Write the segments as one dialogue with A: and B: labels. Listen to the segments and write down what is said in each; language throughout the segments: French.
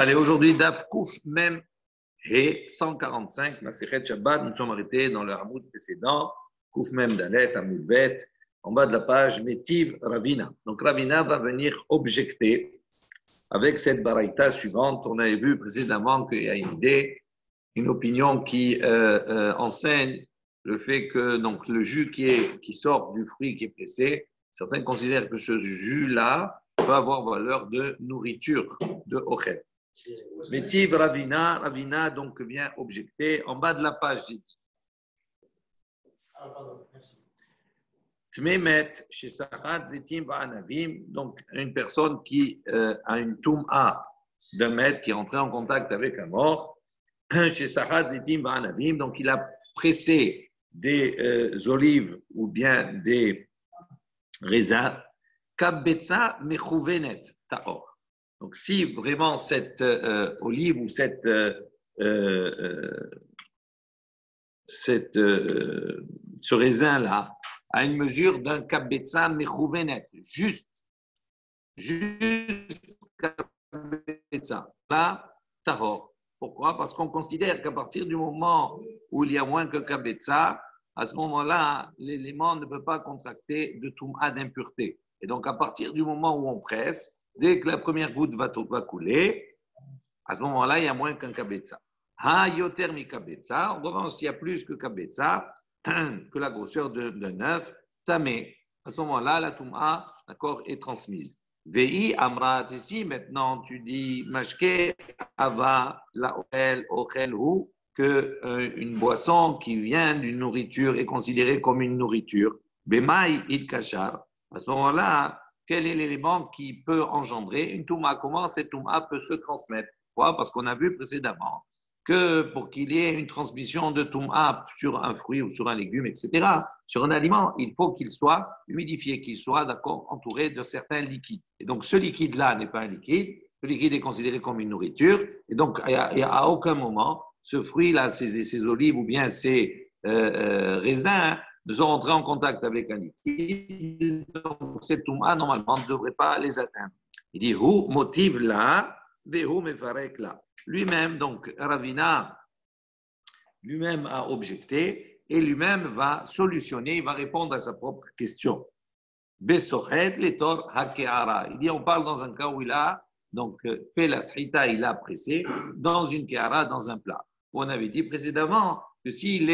A: Allez, aujourd'hui, Daf Kouf Mem et 145, Masechet Shabbat. Nous sommes arrêtés dans le Hamoud précédent, Kouf Mem Dalet, Hamoud Bet, en bas de la page, Metiv Ravina. Donc Ravina va venir objecter avec cette baraïta suivante. On avait vu précédemment qu'il y a une idée, une opinion qui enseigne le fait que donc, le jus qui sort du fruit qui est pressé, certains considèrent que ce jus-là peut avoir valeur de nourriture, de ochel. Metiv Ravina, Ravina donc vient objecter en bas de la page. Tmemet chez Sahat Zetim Va'anavim, donc une personne qui a une toum'a d'un maître qui est entré en contact avec un mort, chez Sahat Zetim Va'anavim, donc il a pressé des olives ou bien des raisins, Kabbetza Mechouvenet Ta'or. Donc, si vraiment cette olive ou ce raisin-là a une mesure d'un kabbetza mechouvenet, juste kabbetza, là, tahor. Pourquoi? Parce qu'on considère qu'à partir du moment où il y a moins que kabbetza, à ce moment-là, l'élément ne peut pas contracter de toum'a d'impureté. Et donc, à partir du moment où on presse, dès que la première goutte va couler, à ce moment-là, il y a moins qu'un kabetza. Ha yoter mi kabetza. En revanche, s'il y a plus que kabetza, que la grosseur d'un œuf, tamé. À ce moment-là, la toum'a, d'accord, est transmise. Vei amrat, ici, maintenant, tu dis mashke ava la ochel ou que une boisson qui vient d'une nourriture est considérée comme une nourriture. Bemai it kashar. À ce moment-là, quel est l'élément qui peut engendrer une touma? Comment cette touma peut se transmettre? Pourquoi? Parce qu'on a vu précédemment que pour qu'il y ait une transmission de touma sur un fruit ou sur un légume, etc., sur un aliment, il faut qu'il soit humidifié, qu'il soit d'accord entouré de certains liquides. Et donc ce liquide-là n'est pas un liquide, ce liquide est considéré comme une nourriture, et donc à aucun moment, ce fruit-là, ces olives ou bien ces raisins, ne sont entrés en contact avec un liquide, donc cette touma, normalement, ne devrait pas les atteindre. Il dit, Hu motive là, vehu mefarek là. Lui-même, donc, Ravina, lui-même a objecté et lui-même va solutionner, il va répondre à sa propre question. Besochet letor hakeara. Il dit, on parle dans un cas où il a donc fait la srita, il a pressé dans une keara, dans un plat. On avait dit précédemment que s'il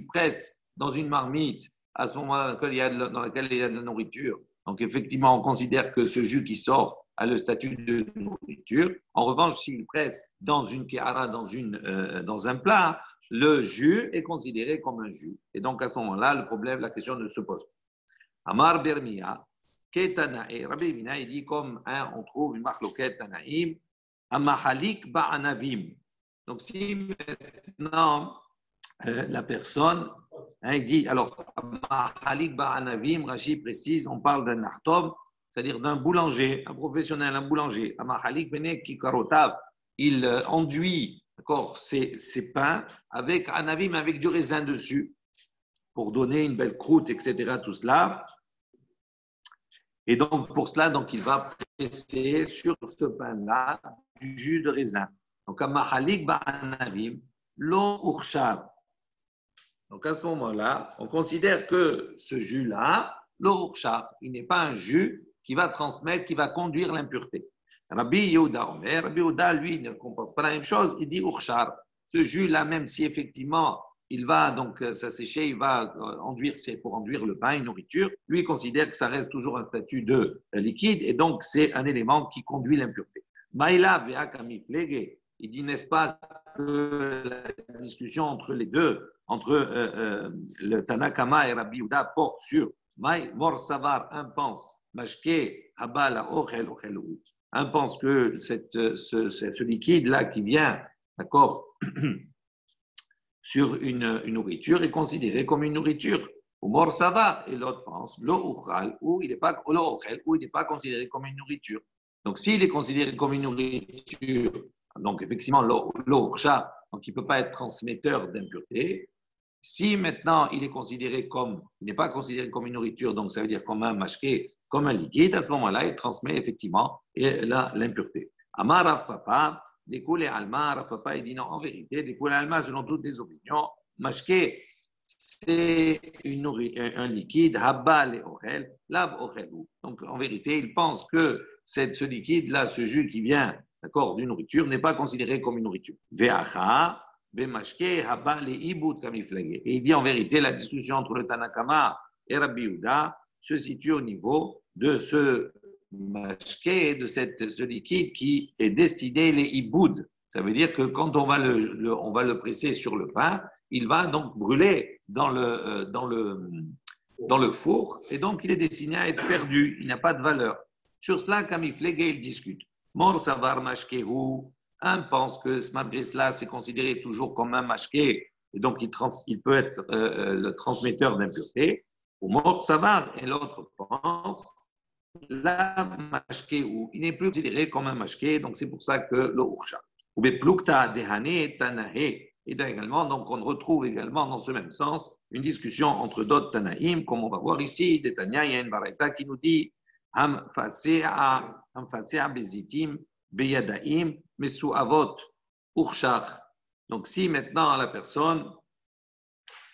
A: presse dans une marmite, à ce moment-là dans laquelle il y a de la nourriture, donc effectivement, on considère que ce jus qui sort a le statut de nourriture. En revanche, s'il presse dans une kéhara, dans un plat, le jus est considéré comme un jus. Et donc, à ce moment-là, le problème, la question ne se pose pas. Amar Bermiya, Ketanae, Rabbi Mina, il dit comme on trouve une marloquette Tanaïm, Amahalik Ba'anavim. Donc, si maintenant, la personne, il dit, alors, Mahalik Ba'anavim, Rashi précise, on parle d'un artom, c'est-à-dire d'un boulanger, un professionnel, un boulanger. Mahalik Bene Kikarotav, il enduit ses pains avec anavim, avec du raisin dessus, pour donner une belle croûte, etc., tout cela. Et donc, pour cela, donc, il va presser sur ce pain-là du jus de raisin. Donc, Mahalik Ba'anavim, lo urshar. Donc, à ce moment-là, on considère que ce jus-là, l'ourchar, il n'est pas un jus qui va transmettre, qui va conduire l'impureté. Rabbi Yehuda Omer, Rabbi Yehuda, lui, ne comprend pas la même chose, il dit urchar. Ce jus-là, même si effectivement, il va donc s'assécher, il va enduire, c'est pour enduire le pain, une nourriture, lui, il considère que ça reste toujours un statut de liquide et donc c'est un élément qui conduit l'impureté. Maïla ve'akami flege, il dit, n'est-ce pas, que la discussion entre les deux, entre le Tanakama et Rabbi Yehuda porte sur Mor Savar, un pense, Mashke, Habala, Ochel, Ochelou. Un pense que ce liquide-là qui vient, d'accord, sur une nourriture est considéré comme une nourriture. Ou Mor Savar, et l'autre pense, Lo Ochel, ou il n'est pas considéré comme une nourriture. Donc, s'il est considéré comme une nourriture, donc effectivement, l'orcha, donc il ne peut pas être transmetteur d'impureté. Si maintenant il n'est pas considéré comme une nourriture, donc ça veut dire comme un mashké, comme un liquide, à ce moment-là, il transmet effectivement l'impureté. Amar Rav Papa, Découlé Alma, Rav Papa, il dit non, en vérité, Découlé Alma, selon toutes les opinions, Mashke, c'est un liquide, Habba le Ochel, Lav Ochelou. Donc, en vérité, il pense que ce liquide-là, ce jus qui vient, d'accord, d'une nourriture, n'est pas considéré comme une nourriture. Ve'acha, Bemashke, Habba le Ibout Kamiflage. Et il dit en vérité, la discussion entre le Tanakama et Rabbi Yehuda se situe au niveau de ce mashké, de ce liquide qui est destiné les iboud. Ça veut dire que quand on va le presser sur le pain, il va donc brûler dans le four et donc il est destiné à être perdu, il n'a pas de valeur. Sur cela, Kamiflege, il discute. Mor savar mashkehu, un pense que malgré cela, c'est considéré toujours comme un mashké et donc il peut être le transmetteur d'impureté. Ou mort savar, et l'autre pense la mashké ou il n'est plus considéré comme un mashké, donc c'est pour ça que le ursha. Ou beplukta dehane tanahe. Et également, donc on retrouve également dans ce même sens une discussion entre d'autres Tanaïm, comme on va voir ici, des Tanya, il y a une baraita qui nous dit Ham fasea bezitim beyadaim mesu avot urshach. Donc si maintenant la personne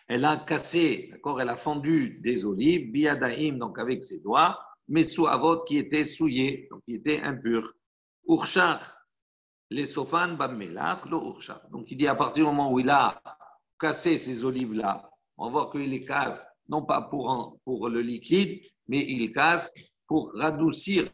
A: elle a cassé, d'accord, elle a fendu des olives, biyadaim, donc avec ses doigts, mesu avot qui était souillé, donc qui était impur. Urshach, les sofan bammelach, le urshach. Donc il dit à partir du moment où il a cassé ces olives-là, on voit qu'il les casse non pas pour le liquide, mais il les casse pour radoucir.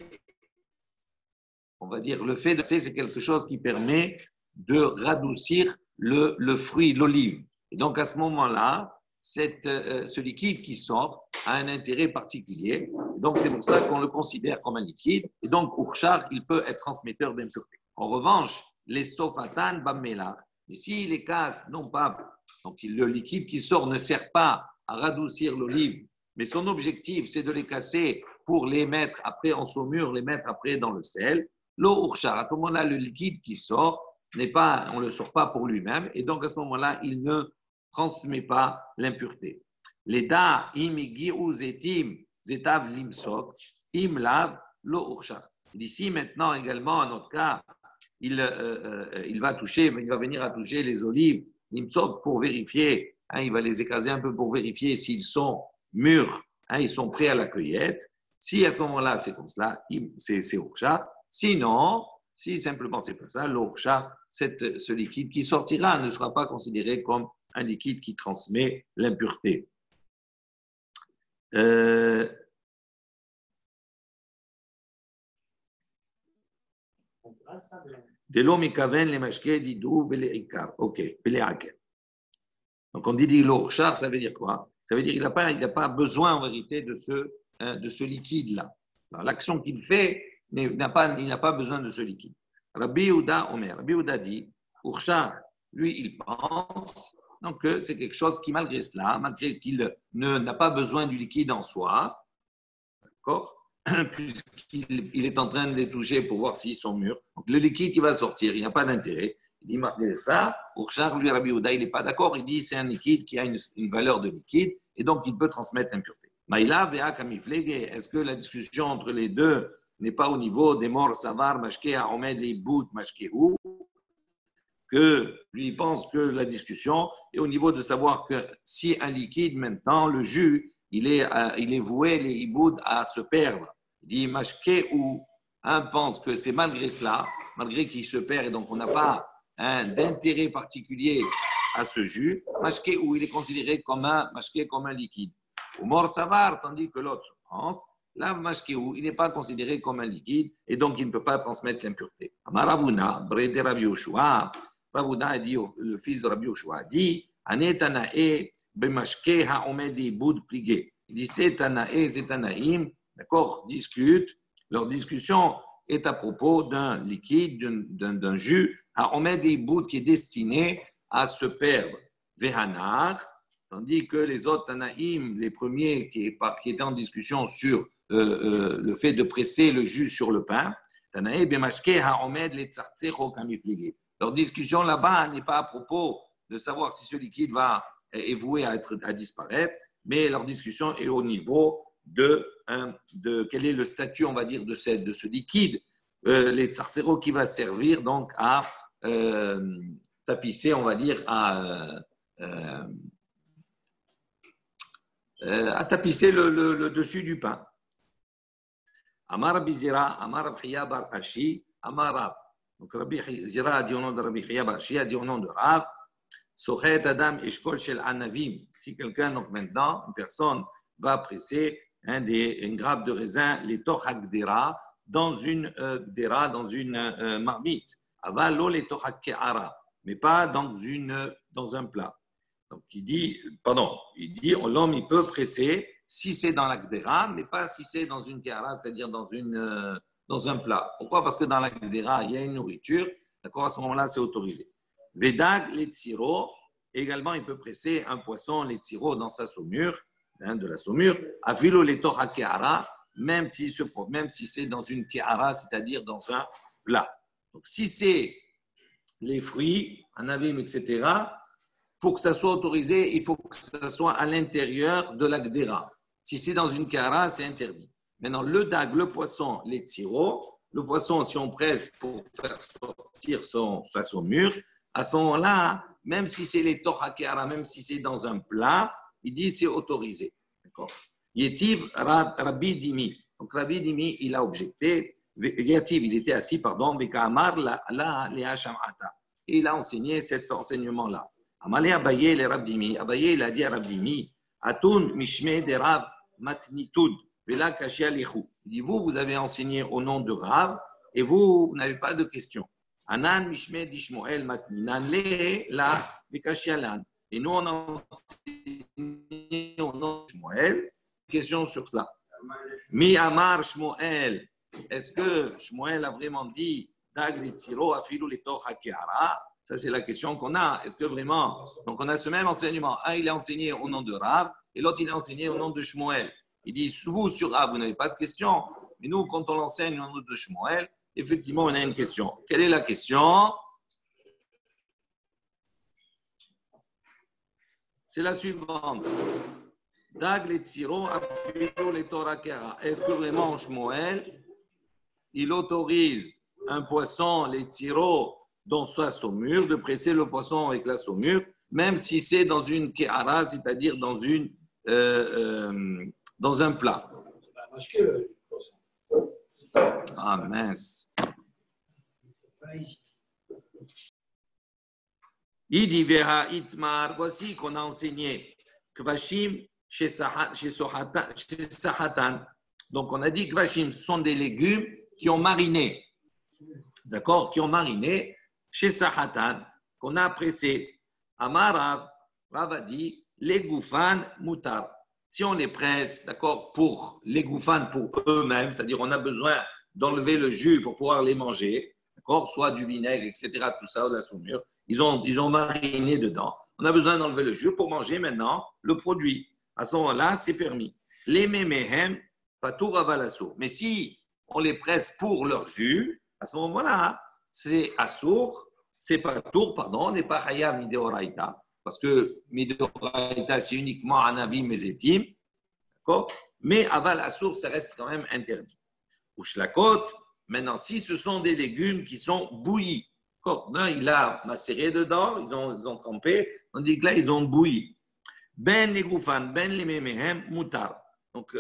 A: On va dire le fait de casser, c'est quelque chose qui permet de radoucir le fruit, l'olive. Et donc, à ce moment-là, ce liquide qui sort a un intérêt particulier. Donc, c'est pour ça qu'on le considère comme un liquide. Et donc, Urshar, il peut être transmetteur d'impureté. En revanche, les sofatan bammela, mais s'il les casse, non pas, donc le liquide qui sort ne sert pas à radoucir l'olive, mais son objectif, c'est de les casser pour les mettre après en saumure, les mettre après dans le sel. L'eau Urshar, à ce moment-là, le liquide qui sort, on ne le sort pas pour lui-même, et donc à ce moment-là, il ne transmet pas l'impureté. L'État, im zetim zetav limsok, im lav lo urshach. Ici, maintenant, également, en notre cas, il va venir à toucher les olives, limsok, pour vérifier, il va les écraser un peu pour vérifier s'ils sont mûrs, ils sont prêts à la cueillette. Si à ce moment-là, c'est comme cela, c'est urshach. Sinon, si simplement c'est pas ça, l'orcha, ce liquide qui sortira ne sera pas considéré comme un liquide qui transmet l'impureté. Delo mikaven le mashke didou bele ikar. Ok, bele aker. Donc on dit l'orcha, ça veut dire quoi? Ça veut dire qu'il n'a pas besoin en vérité de ce liquide-là. L'action qu'il fait, il n'a pas besoin de ce liquide. Rabbi Yehuda dit, Urshar, lui, il pense donc, que c'est quelque chose qui, malgré cela, malgré qu'il n'a pas besoin du liquide en soi, d'accord, puisqu'il est en train de les toucher pour voir s'ils sont mûrs, donc le liquide qui va sortir, il n'a pas d'intérêt. Il dit, malgré ça, Urshar, lui, Rabbi Yehuda, il n'est pas d'accord. Il dit, c'est un liquide qui a une valeur de liquide et donc il peut transmettre l'impureté. Maïla, Vea, Kamiflege, est-ce que la discussion entre les deux n'est pas au niveau des morts savar, mashke, aomed, les bout, mashkehu, que lui pense que la discussion est au niveau de savoir que si un liquide maintenant, le jus, il est voué, les iboud, à se perdre. Il dit mashkehu, un pense que c'est malgré cela, malgré qu'il se perd et donc on n'a pas d'intérêt particulier à ce jus, mashkehu, il est considéré comme un liquide. Ou mort savar, tandis que l'autre pense, Lav mashkehu, il n'est pas considéré comme un liquide et donc il ne peut pas transmettre l'impureté. Amaravuna, Brede Rabbi Yoshua, Ravuna dit, le fils de Rabbi Yoshua, dit Anetanae bemashke haomed iboud pligé. Il dit c'est Tanaïm, d'accord, discutent. Leur discussion est à propos d'un liquide, d'un jus, haomed iboud qui est destiné à se perdre. Vehanar, tandis que les autres Tanaïm, les premiers qui étaient en discussion sur le fait de presser le jus sur le pain, Tanaï bemashke haomed le tzartzecho kamifligé. Leur discussion là-bas n'est pas à propos de savoir si ce liquide est voué à disparaître, mais leur discussion est au niveau de quel est le statut, on va dire, de ce liquide les tsartséro qui va servir donc à tapisser, on va dire, à tapisser le dessus du pain. Amar Bizira, Amar Abhiya Bar Ashi, Amar Rav. Donc Rabbi Zira a dit au nom de Rabbi Chia Bar Ashi, a dit au nom de Rav, Sochet Adam Eshkol Shel Anavim. Si quelqu'un, donc maintenant, une personne va presser une grappe de raisin, les toch Gdera, dans une gdera, dans une marmite. Aval lo les toch Ke'ara, mais pas dans un plat. Donc il dit, l'homme il peut presser si c'est dans la gdera, mais pas si c'est dans une ke'ara, c'est-à-dire dans un plat. Pourquoi? Parce que dans la gdera, il y a une nourriture. D'accord, à ce moment-là, c'est autorisé. Vedag, les tiro, également, il peut presser un poisson, les tiro, dans sa saumure, de la saumure. Afilo, les torah ke'ara, même si c'est dans une ke'ara, c'est-à-dire dans un plat. Donc, si c'est les fruits, anavim, etc., pour que ça soit autorisé, il faut que ça soit à l'intérieur de la gdera. Si c'est dans une ke'ara, c'est interdit. Maintenant, le dag, le poisson, les tiro, le poisson, si on presse pour faire sortir sa saumure, à ce moment-là, même si c'est les torah ke'ara, même si c'est dans un plat, il dit c'est autorisé. D'accord. Yetiv Rabbi Dimi. Donc Rabbi Dimi, il a objecté. Yetiv, il était assis, pardon, Vekamar la Sham'ata. Et il a enseigné cet enseignement-là. Amalé Abaye le Rav Dimi. Abaye, il a dit à Rav Dimi, Atun Mishme de Rav Matnitud. Vela Kashia Lechu. Il dit, vous avez enseigné au nom de Rav et vous n'avez pas de questions. Anan Mishme Dishmoel Matninan le la Vikashialan. Et nous, on a enseigné au nom de Shmuel. Question sur cela. Mi Amar Shmuel. Est-ce que Shmuel a vraiment dit Dag le Tiro afilu le Tocha Ke'ara? Ça, c'est la question qu'on a. Est-ce que vraiment. Donc, on a ce même enseignement. Un, il est enseigné au nom de Rav et l'autre, il est enseigné au nom de Shmuel. Il dit, vous, sur Rav, vous n'avez pas de question. Mais nous, quand on l'enseigne au nom de Shmuel, effectivement, on a une question. Quelle est la question? C'est la suivante. Dag le Tsiro afilo le Torah Kera. Est-ce que vraiment Shmuel, il autorise un poisson, les Tsiro, dans sa saumure, de presser le poisson avec la saumure, même si c'est dans une Kehara, c'est-à-dire dans un plat. Ah mince. Il dit Veha Itmar, voici qu'on a enseigné Kvashim chez Sahatan. Donc on a dit Kvashim sont des légumes qui ont mariné. D'accord? Qui ont mariné chez Sahatan, qu'on a pressé. Amar Rav a dit les goufan mutar. Si on les presse, d'accord, pour les goufan pour eux-mêmes, c'est-à-dire on a besoin d'enlever le jus pour pouvoir les manger, d'accord, soit du vinaigre, etc., tout ça, de la saumure, ils ont mariné dedans. On a besoin d'enlever le jus pour manger maintenant le produit. À ce moment-là, c'est permis. Les méméhem, patour avalasso. Mais si on les presse pour leur jus, à ce moment-là, c'est assour, c'est patour, pardon, on n'est pas hayam mideoraita. Parce que mideoraita, c'est uniquement anavim mezetim, d'accord? Mais aval assour, ça reste quand même interdit. Ou shlakot, maintenant, si ce sont des légumes qui sont bouillis, là, il a macéré dedans, ils ont trempé, on dit que là, ils ont bouilli. Ben les goufan, ben les memehem, mutar. Donc,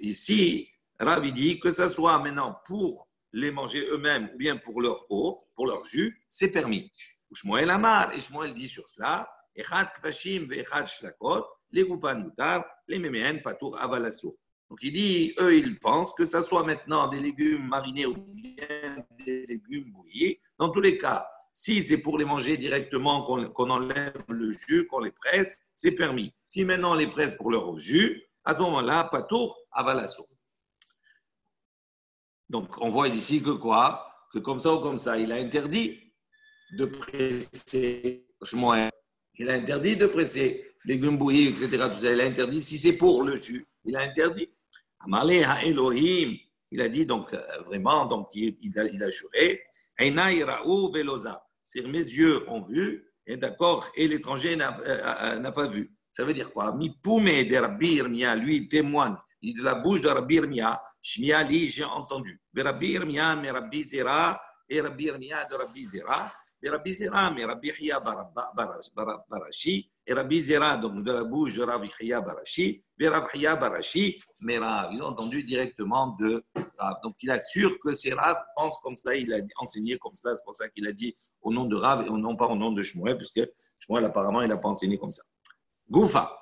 A: ici, Rav dit que ce soit maintenant pour les manger eux-mêmes ou bien pour leur eau, pour leur jus, c'est permis. Shmuel Amar, et Shmuel dit sur cela, Echad Kvashim ve Echad Shlakot, les goufan mutar, les memehen patour avalasso. Donc il dit, eux, ils pensent que ça soit maintenant des légumes marinés ou bien des légumes bouillis. Dans tous les cas, si c'est pour les manger directement, qu'on enlève le jus, qu'on les presse, c'est permis. Si maintenant on les presse pour leur jus, à ce moment-là, patour avalasso. Donc on voit ici que quoi? Que comme ça ou comme ça, il a interdit de presser. Il a interdit de presser légumes bouillis, etc. Tout ça, il a interdit. Si c'est pour le jus, il a interdit. Amalé ha Elohim, il a dit donc vraiment, donc il a juré. Einai ra'u veloza. C'est mes yeux ont vu, et d'accord, et l'étranger n'a pas vu. Ça veut dire quoi? Mi poume de Rabbi Yirmiyah, lui témoigne de la bouche de Rabbi Irmia, Shmia li, j'ai entendu. De Rabbi Irmia, mais Rabbi Zera, et Rabbi Irmia de Rabbi Zera, et Rabbi Zera, mais Rabbi Chia Barashi, et Rabbi Zera, donc de la bouche de Rabbi Chia Barashi, et Rabbi Chia Barashi, mais Rav. Ils ont entendu directement de Rav. Donc il assure que c'est Rav, pense comme cela, il a enseigné comme cela, c'est pour ça qu'il a dit au nom de Rav et non pas au nom de Shmuel, puisque Shmuel apparemment il n'a pas enseigné comme ça. Goufa.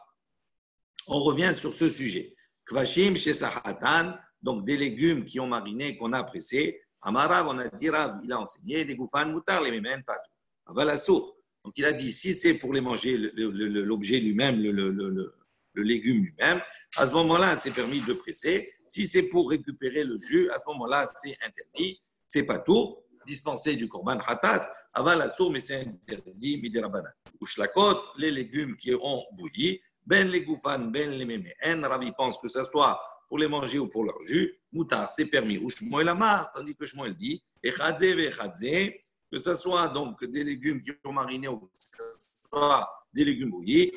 A: On revient sur ce sujet. Kvashim chez Sahatan, donc des légumes qui ont mariné, qu'on a pressés. Amarav, on a dit Rav, il a enseigné, les goufan moutar, les mémènes, pas tout. Avalassour. Donc il a dit, si c'est pour les manger, l'objet lui-même, le légume lui-même, à ce moment-là, c'est permis de presser. Si c'est pour récupérer le jus, à ce moment-là, c'est interdit. C'est pas tout. Dispenser du korban hatat, avalassour, mais c'est interdit, midirabanan. Ushlakot, les légumes qui ont bouilli, ben les goufan, ben les mémés. Un Ravi pense que ce soit pour les manger ou pour leur jus, moutar, c'est permis. Ou Shmuel Amar, tandis que Shmuel dit, echadze vechadze, que ce soit donc des légumes qui ont mariné ou que ce soit des légumes bouillis,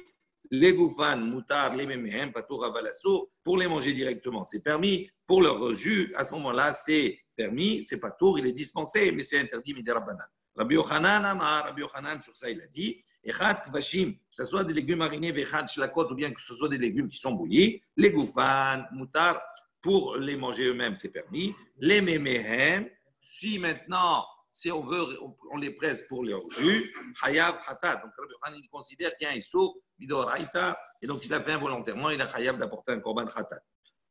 A: les goufan, moutar, les mémés, patour, avalasso, pour les manger directement, c'est permis. Pour leur jus, à ce moment-là, c'est permis, c'est patour, il est dispensé, mais c'est interdit, midirabanan. Rabbi Yochanan Amar, Rabbi Yochanan, sur ça, il a dit, Echad kvashim, que ce soit des légumes marinés, vechad shlakot, ou bien que ce soit des légumes qui sont bouillis, les goufan, moutar, pour les manger eux-mêmes, c'est permis. Les méméhem, si maintenant, si on veut, on les presse pour leur jus, hayav hatat. Donc, Rabbi Yochanan, il considère qu'il y a un issour, midoraita, et donc il a fait involontairement, il a hayav d'apporter un korban hatat.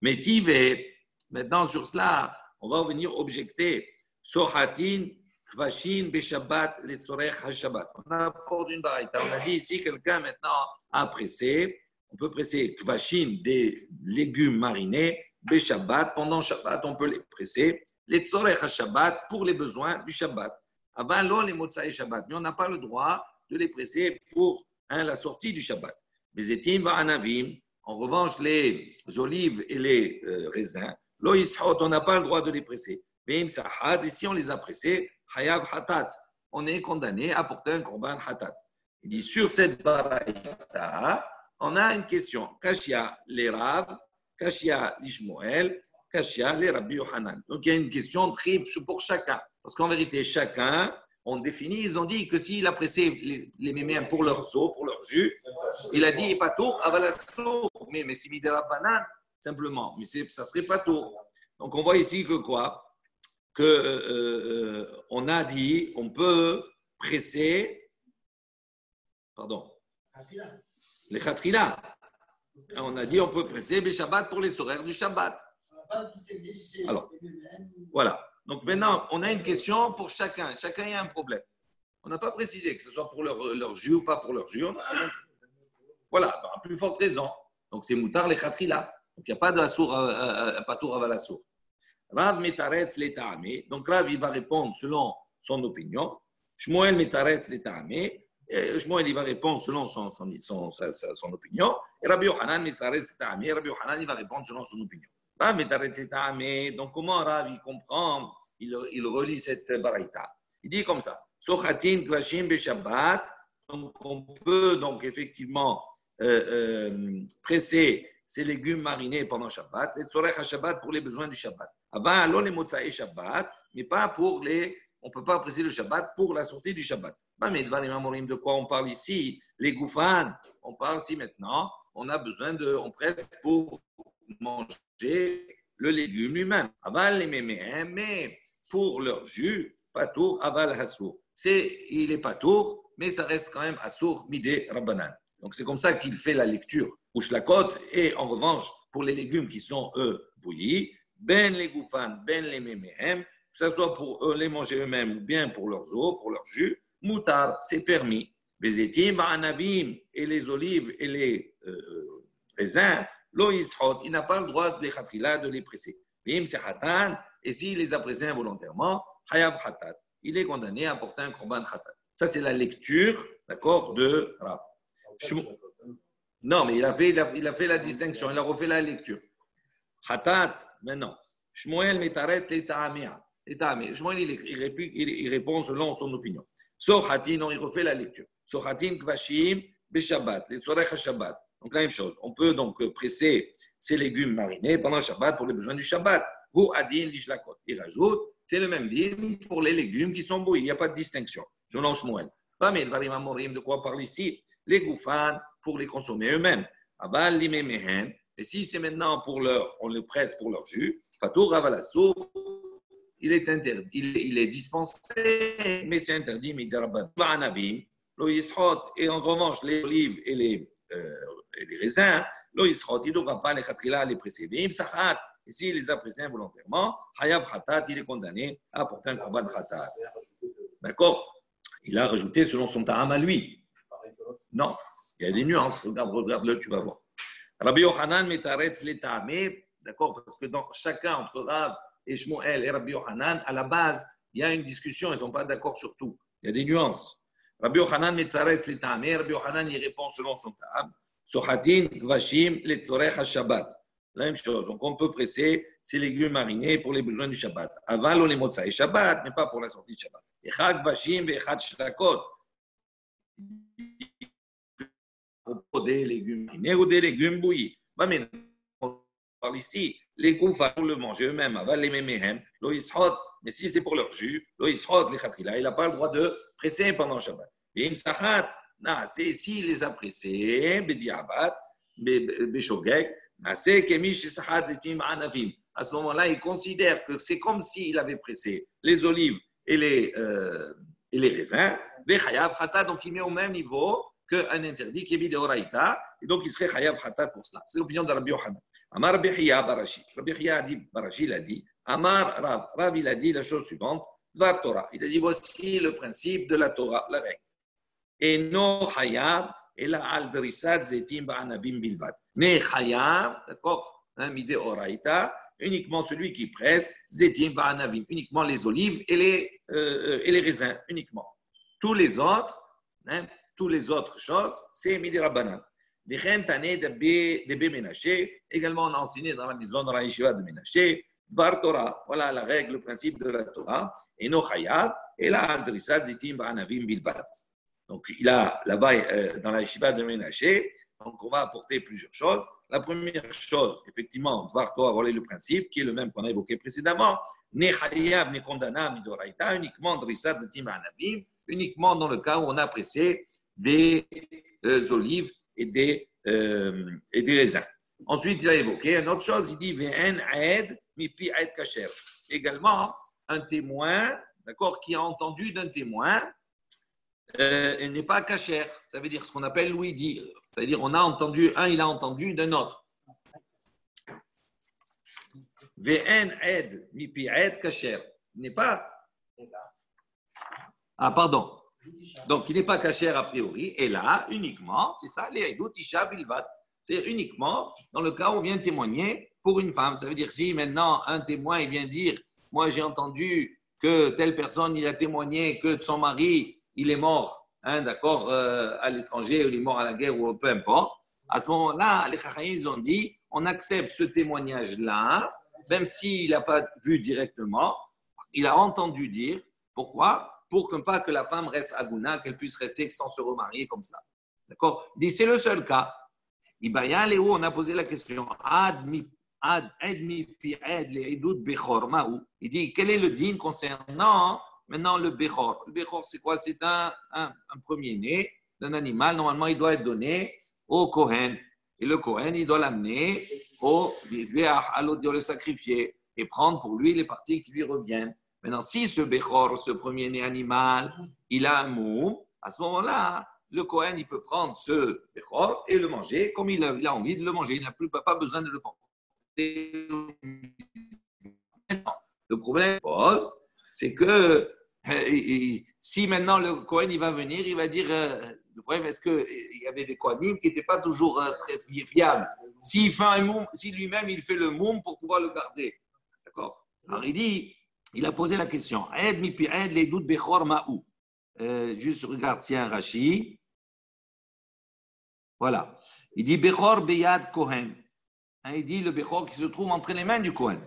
A: Mais tivé, maintenant sur cela, on va venir objecter, sohatin, Kvashin Beshabbat Letzorech HaShabbat. On apporte une baraita. On a dit ici, quelqu'un maintenant a pressé, on peut presser Kvashin, des légumes marinés, Beshabbat. Pendant Shabbat, on peut les presser. Letzorech HaShabbat, pour les besoins du Shabbat. Avant les Motsai Shabbat. Mais on n'a pas le droit de les presser pour la sortie du Shabbat. Bezetim Va'anavim. En revanche, les olives et les raisins, Lo Yishot, on n'a pas le droit de les presser. Veim Sahad, ici on les a pressés. Hayav hatat, on est condamné à porter un korban hatat. Il dit sur cette baraita, on a une question. Kashia les Rav, Kashia l'Ishmoel, Kashia les Rabbi Yochanan. Donc il y a une question triple pour chacun. Parce qu'en vérité, chacun, on définit, ils ont dit que s'il a pressé les mémés pour leur eau, pour leur jus, il a dit pas tour, avalasso, mais c'est midera banane, simplement. Mais ça serait pas tour. Donc on voit ici que quoi? On a dit, on peut presser, les khatrila. On a dit, on peut presser les Shabbat pour les horaires du Shabbat. Alors, voilà. Donc maintenant, on a une question pour chacun. Chacun a un problème. On n'a pas précisé que ce soit pour leur jus ou pas pour leur jus. Voilà, à plus forte raison. Donc c'est moutar les khatrila. Donc il n'y a pas de assour, patour aval assour. Rav metaretz les ta'amé. Donc Rav, il va répondre selon son opinion. Shmuel metaretz les ta'amé. Shmuel, il va répondre selon son opinion. Et Rabbi Yochanan metaretz les ta'amé. Rabbi Yochanan, il va répondre selon son opinion. Rav metaretz les ta'amé. Donc comment Rav, il comprend, il relit cette baraita. Il dit comme ça. Sochatin kvashim beshabbat. Donc on peut donc effectivement presser ces légumes marinés pendant Shabbat. Les tzorech ha-Shabbat pour les besoins du Shabbat. Avant, alors les Motsai Shabbat, mais pas pour les. On ne peut pas presser le Shabbat pour la sortie du Shabbat. Mais de quoi on parle ici? Les goufan. On parle ici maintenant. On a besoin on presse pour manger le légume lui-même. Aval les mémés, mais pour leur jus, patour, aval hasour. Il est patour, mais ça reste quand même hasour midé rabbanan. Donc c'est comme ça qu'il fait la lecture. Ushlakot, et en revanche, pour les légumes qui sont eux bouillis, ben les goufan, ben les méméhem, que ce soit pour eux les manger eux-mêmes ou bien pour leurs eaux, pour leur jus, moutar, c'est permis. Bezetim, anavim, et les olives et les raisins, lo yishot, il n'a pas le droit de les khatrila, de les presser. Vim c'est hatan, et s'il les a pressés involontairement, hayav hatat, il est condamné à porter un korban hatat. Ça, c'est la lecture, d'accord, de Rav. Non, mais il a fait la distinction, il a refait la lecture. Hatat, maintenant. Shmuel metaretz les ta'amea. Shmuel, il répond selon son opinion. Sochatin, il refait la lecture. Sochatin kvashim beshabbat, les tzorech ha-Shabbat. Donc la même chose. On peut donc presser ces légumes marinés pendant le Shabbat pour les besoins du Shabbat. Ou adin lishlakot. Il rajoute, c'est le même din pour les légumes qui sont bouillis. Il n'y a pas de distinction. Selon Shmuel. De quoi parle ici? Les goufans pour les consommer eux-mêmes. Aval limemehen. Et si c'est maintenant on le presse pour leur jus, patour avalassou, il est interdit, il est dispensé, mais c'est interdit. Et en revanche, les olives et les raisins, il ne devra pas les presser. Et s'il les a pressés involontairement, hayav khatat, il est condamné à apporter un korban khatat. D'accord? Il a rajouté selon son ta'am à lui. Non, il y a des nuances. Regarde-le, tu vas voir. Rabbi Yochanan metaretz les ta'amé, d'accord, parce que dans chacun entre Rav et Shmuel et Rabbi Yochanan, à la base, il y a une discussion, ils ne sont pas d'accord sur tout. Il y a des nuances. Rabbi Yochanan metaretz les ta'amé, Rabbi Yochanan il répond selon son ta'am. Sochatin kvashim le tzorech ha-shabbat. La même chose. Donc on peut presser ces légumes marinés pour les besoins du Shabbat. Aval ou les motzai Shabbat, mais pas pour la sortie de Shabbat. Echad kvashim ve echad shlakot. Des légumes marinés ou des légumes bouillis. On parle ici, les koufas pour le manger eux-mêmes, aval les memehem, lo yishot, mais si c'est pour leur jus, lo yishot, les khatrila, il n'a pas le droit de presser pendant Shabbat. Bim sachat, c'est s'il les a pressés, bediabat, beshogek, c'est kemish sachat zetim anavim. À ce moment-là, il considère que c'est comme s'il avait pressé les olives et les raisins, bechayav khata, donc il met au même niveau qu'un interdit qui est bideoraïta, et donc il serait chayav khatat pour cela. C'est l'opinion de Rabbi Yochanan. Amar Rabbi Chia Barashi. Rabbi Chia a dit, Barashi l'a dit. Amar Rav. Rav, il a dit la chose suivante. Dvar Torah. Il a dit, voici le principe de la Torah, la règle. Et no chayav, et la al drissat zetim ba'anabim bilvad. Mais chayav, d'accord, bideoraïta, uniquement celui qui presse, zetim ba'anabim, uniquement les olives et les raisins, uniquement. Tous les autres, toutes les autres choses, c'est Midi Rabbanan. Également, on a enseigné dans la maison de la Yeshiva de Ménaché, Dvar Torah, voilà la règle, le principe de la Torah, et no chayav, et la al-drissat zitim ba'anavim bilbad. Donc, il a là-bas, dans la Yeshiva de Ménaché, donc on va apporter plusieurs choses. La première chose, effectivement, Dvar Torah, voilà le principe, qui est le même qu'on a évoqué précédemment, ne chayav, ne kondana, midoraita, uniquement drissat zitim ba'anavim, uniquement dans le cas où on a pressé des olives et des raisins. Ensuite, il a évoqué une autre chose, il dit Ve'en aed mipi aed kasher. Également, un témoin, d'accord, qui a entendu d'un témoin, n'est pas kasher. Ça veut dire ce qu'on appelle Louis dire. C'est-à-dire, il a entendu d'un autre. Ve'en aed mipi aed kasher. Il n'est pas. Ah, pardon. Donc, il n'est pas cachère a priori. Et là, uniquement, c'est ça, les Eidut Isha Bilvat. C'est uniquement dans le cas où on vient témoigner pour une femme. Ça veut dire si maintenant un témoin il vient dire moi j'ai entendu que telle personne il a témoigné que son mari il est mort, d'accord, à l'étranger, ou il est mort à la guerre ou peu importe. À ce moment-là, les Chachamim ils ont dit on accepte ce témoignage-là, même s'il n'a pas vu directement, il a entendu dire. Pourquoi? Pour que pas que la femme reste agouna, qu'elle puisse rester sans se remarier comme ça. D'accord? Il dit, c'est le seul cas. Ibaya Léo, on a posé la question. Il dit, quel est le din concernant maintenant le Bechor? Le Bechor, c'est quoi? C'est un premier-né d'un animal. Normalement, il doit être donné au Kohen. Et le Kohen, il doit l'amener au Bizbeach, à l'autre, il doit le sacrifier et prendre pour lui les parties qui lui reviennent. Maintenant, si ce Bechor, ce premier-né animal, il a un moum, à ce moment-là, le Kohen, il peut prendre ce Bechor et le manger comme il a envie de le manger. Il n'a pas besoin de le porter. Le problème c'est que si maintenant le Kohen il va venir, il va dire le problème, est-ce qu'il y avait des Kohanim qui n'étaient pas toujours très fiables. S'il fait un moum, si lui-même il fait le moum pour pouvoir le garder. D'accord? Alors il dit. Il a posé la question. Juste regarde, tiens, Rashi. Voilà. Il dit Bechor Beyad Kohen. Il dit le Bechor qui se trouve entre les mains du Kohen.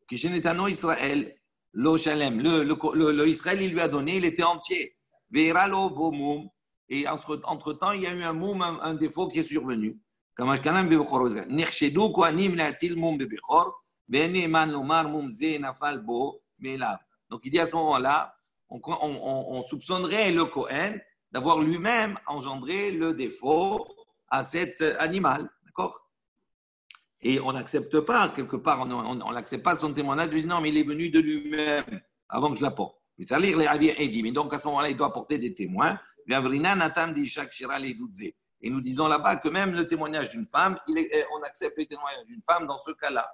A: Qui Shenetano Israël, Lo Shalem. Le Israël, il lui a donné, il était entier. Veira Lo Bomum. Et entre-temps, il y a eu un moum, un défaut qui est survenu. Donc il dit à ce moment-là, on soupçonnerait le Kohen d'avoir lui-même engendré le défaut à cet animal. D'accord? Et on n'accepte pas, quelque part, on n'accepte pas son témoignage. Je dis non, mais il est venu de lui-même avant que je l'apporte. Mais donc à ce moment-là, il doit apporter des témoins. Et nous disons là-bas que même le témoignage d'une femme, on accepte le témoignage d'une femme dans ce cas-là.